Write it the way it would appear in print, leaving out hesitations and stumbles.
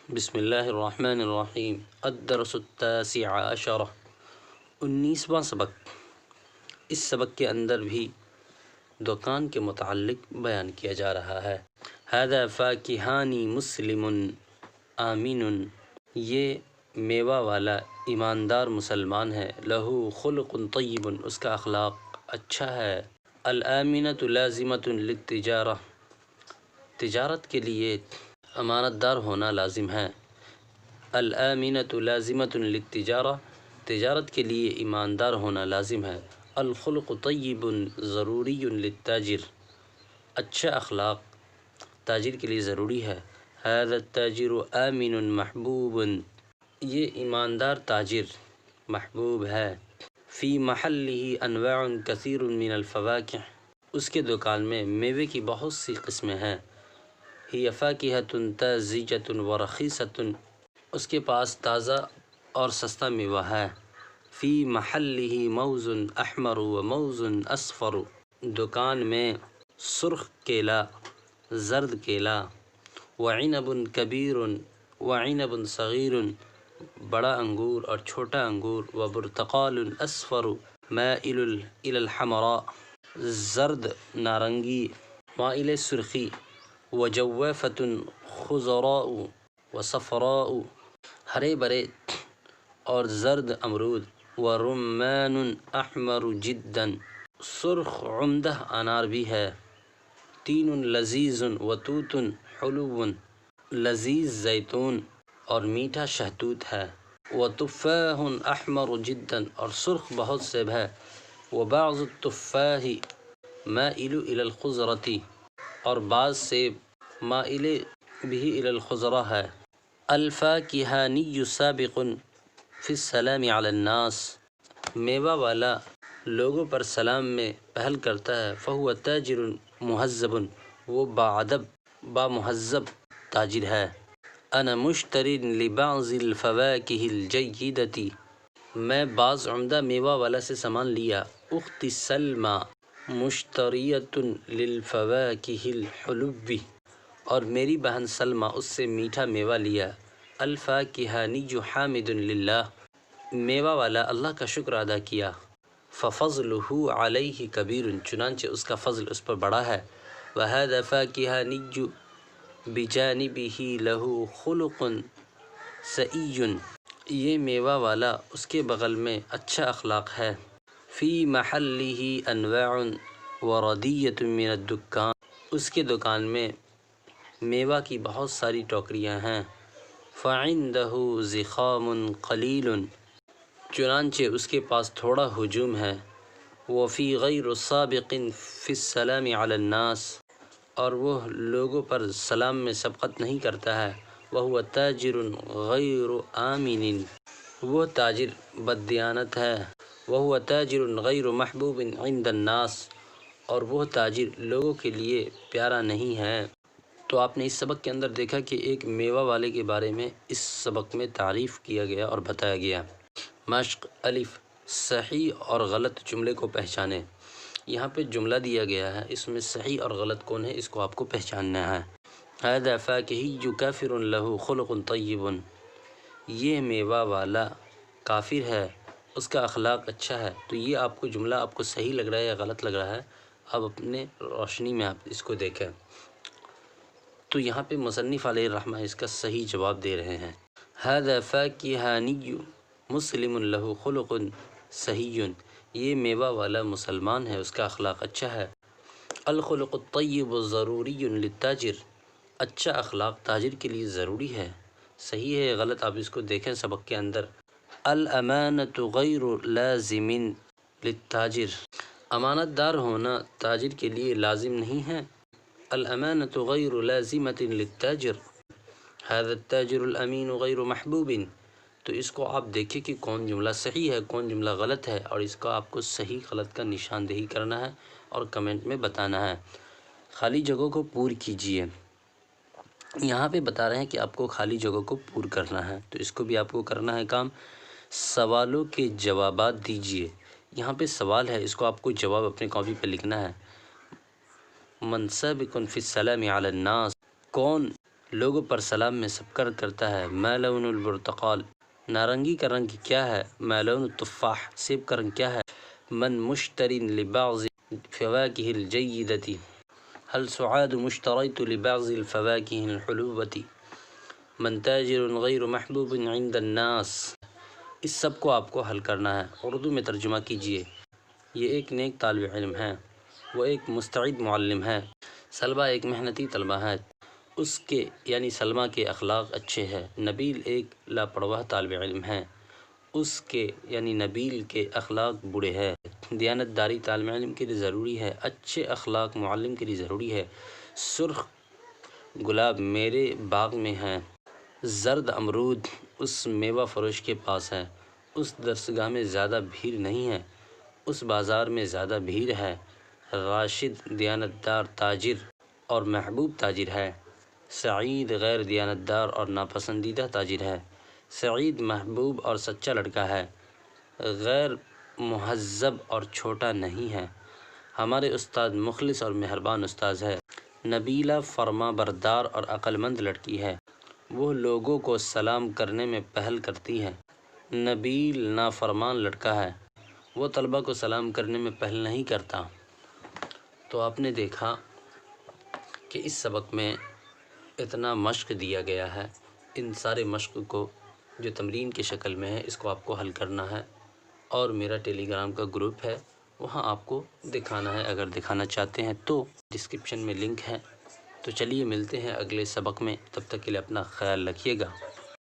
بسم اللہ الرحمن الرحیم الدرس التاسع عشر 19واں سبق۔ اس سبق کے اندر بھی دکان کے متعلق بیان کیا جا رہا ہے۔ ھذا فاکہانی مسلم آمین، یہ میوہ والا ایماندار مسلمان ہے۔ لہو خلق طیب، اس کا اخلاق اچھا ہے۔ الامینۃ لازمۃ للتجارہ، تجارت کے لیے امانت دار ہونا لازم ہے۔ الامینۃ لازمۃ للتجارہ، تجارت کے لیے ایماندار ہونا لازم ہے۔ الخلق طیب ضروری للتاجر، اچھا اخلاق تاجر کے لیے ضروری ہے۔ ھذا التاجر آمن محبوب، یہ ایماندار تاجر محبوب ہے۔ فی محلہ انواع کثیر من الفواکہ، اس کے دکان میں میوے کی بہت سی قسمیں ہیں۔ ہی فاکہۃ طازجۃ ورخیصۃ، اس کے پاس تازہ اور سستا میوہ ہے۔ فی محلہ موز احمر و موز اصفر، دکان میں سرخ کیلا، زرد کیلا، وعنب کبیر وعنب صغیر، بڑا انگور اور چھوٹا انگور، وبرتقال اصفر مائل الی الحمراء، زرد نارنگی مائل سرخی، وجوافۃ خضراء وصفراء، ہرے بھرے اور زرد امرود، ورمان احمر جدا، سرخ عمدہ انار بھی ہے۔ تین لذیذ وتوت حلو، لذیذ زیتون اور میٹھا شہتوت ہے۔ وتفاح احمر جدا، اور سرخ بہت سیب ہے۔ وبعض التفاح مائل الی الخضرۃ، اور بعض سیب مائل بھی الی الخضرہ ہے۔ الفاکہانی سابق فی السلام علی الناس، میوہ والا لوگوں پر سلام میں پہل کرتا ہے۔ فہو تاجر مہذب، وہ باادب بامہذب تاجر ہے۔ انا مشتر لبعض الفواکہ الجیدۃ، میں بعض عمدہ میوہ والا سے سامان لیا۔ اختی سلمیٰ مشتریۃ للفواکہ الحلو، اور میری بہن سلمیٰ اس سے میٹھا میوہ لیا۔ الفاکہانی حامد للہ، میوہ والا اللہ کا شکر ادا کیا۔ ففضلہ علیہ کبیر، چنانچہ اس کا فضل اس پر بڑا ہے۔ وھذا فاکہانی بجانبہ لہ خلق سئی، یہ میوہ والا اس کے بغل میں اچھا اخلاق ہے۔ فی محلہ انواع وردیۃ من الدکان، اس کے دکان میں میوہ کی بہت ساری ٹوکریاں ہیں۔ فعندہ زخام قلیل، چنانچہ اس کے پاس تھوڑا ہجوم ہے۔ وفی غیر سابق فی السلام علی الناس، اور وہ لوگوں پر سلام میں سبقت نہیں کرتا ہے۔ وہو تاجر غیر آمن، وہ تاجر بددیانت ہے۔ وہو تاجر غیر محبوب عند الناس، اور وہ تاجر لوگوں کے لیے پیارا نہیں ہے۔ تو آپ نے اس سبق کے اندر دیکھا کہ ایک میوہ والے کے بارے میں اس سبق میں تعریف کیا گیا اور بتایا گیا۔ مشق الف، صحیح اور غلط جملے کو پہچانے۔ یہاں پہ جملہ دیا گیا ہے، اس میں صحیح اور غلط کون ہے اس کو آپ کو پہچاننا ہے۔ ھذا فاکہی کافر لہ خلق طیب، یہ میوہ والا کافر ہے، اس کا اخلاق اچھا ہے۔ تو یہ آپ کو جملہ آپ کو صحیح لگ رہا ہے یا غلط لگ رہا ہے، اب اپنے روشنی میں آپ اس کو دیکھیں۔ تو یہاں پہ مصنف علیہ الرحمہ اس کا صحیح جواب دے رہے ہیں۔ ھذا فاکہانی مسلم لہ خلق صحیح، یہ میوہ والا مسلمان ہے، اس کا اخلاق اچھا ہے۔ الخلق الطیب ضروری للتاجر، اچھا اخلاق تاجر کے لیے ضروری ہے۔ صحیح ہے غلط آپ اس کو دیکھیں سبق کے اندر۔ الامانۃ غیر لازم للتاجر، امانت دار ہونا تاجر کے لیے لازم نہیں ہے۔ الامانۃ غیر لازمۃ للتاجر، ھذا التاجر الامین غیر محبوب۔ تو اس کو آپ دیکھیں کہ کون جملہ صحیح ہے کون جملہ غلط ہے، اور اس کا آپ کو صحیح غلط کا نشاندہی کرنا ہے اور کمنٹ میں بتانا ہے۔ خالی جگہوں کو پور کیجئے۔ یہاں پہ بتا رہے ہیں کہ آپ کو خالی جگہ کو پور کرنا ہے، تو اس کو بھی آپ کو کرنا ہے کام۔ سوالوں کے جوابات دیجئے۔ یہاں پہ سوال ہے، اس کو آپ کو جواب اپنے کاپی پہ لکھنا ہے۔ من سابق فی السلام علی الناس، کون لوگوں پر سلام میں سبقت کرتا ہے۔ ما لون البرتقال، نارنگی کا رنگ کیا ہے؟ ما لون التفاح، سیب کا رنگ کیا ہے؟ من مشتری لبعض فواکہ الجیدتی، هل سعاد مشتریت لبعض الفواکہ الحلوۃ، من تاجر غیر محبوب عند الناس۔ اس سب کو آپ کو حل کرنا ہے۔ اردو میں ترجمہ کیجیے۔ یہ ایک نیک طالب علم ہے، وہ ایک مستعد معلم ہے۔ سلمیٰ ایک محنتی طالبہ ہے، اس کے یعنی سلمیٰ کے اخلاق اچھے ہیں۔ نبیل ایک لاپرواہ طالب علم ہے، اس کے یعنی نبیل کے اخلاق برے ہیں۔ دیانت داری طالب علم کے لیے ضروری ہے، اچھے اخلاق معلم کے لیے ضروری ہے۔ سرخ گلاب میرے باغ میں ہیں، زرد امرود اس میوہ فروش کے پاس ہے۔ اس درسگاہ میں زیادہ بھیڑ نہیں ہے، اس بازار میں زیادہ بھیڑ ہے۔ راشد دیانتدار تاجر اور محبوب تاجر ہے، سعید غیر دیانتدار اور ناپسندیدہ تاجر ہے۔ سعید محبوب اور سچا لڑکا ہے، غیر مہذب اور چھوٹا نہیں ہے۔ ہمارے استاد مخلص اور مہربان استاد ہے۔ نبیلہ فرما بردار اور عقل مند لڑکی ہے، وہ لوگوں کو سلام کرنے میں پہل کرتی ہے۔ نبیل نافرمان لڑکا ہے، وہ طلبہ کو سلام کرنے میں پہل نہیں کرتا۔ تو آپ نے دیکھا کہ اس سبق میں اتنا مشق دیا گیا ہے۔ ان سارے مشق کو جو تمرین کی شکل میں ہے، اس کو آپ کو حل کرنا ہے، اور میرا ٹیلی گرام کا گروپ ہے، وہاں آپ کو دکھانا ہے۔ اگر دکھانا چاہتے ہیں تو ڈسکرپشن میں لنک ہے۔ تو چلیے ملتے ہیں اگلے سبق میں، تب تک کے لیے اپنا خیال رکھیے گا۔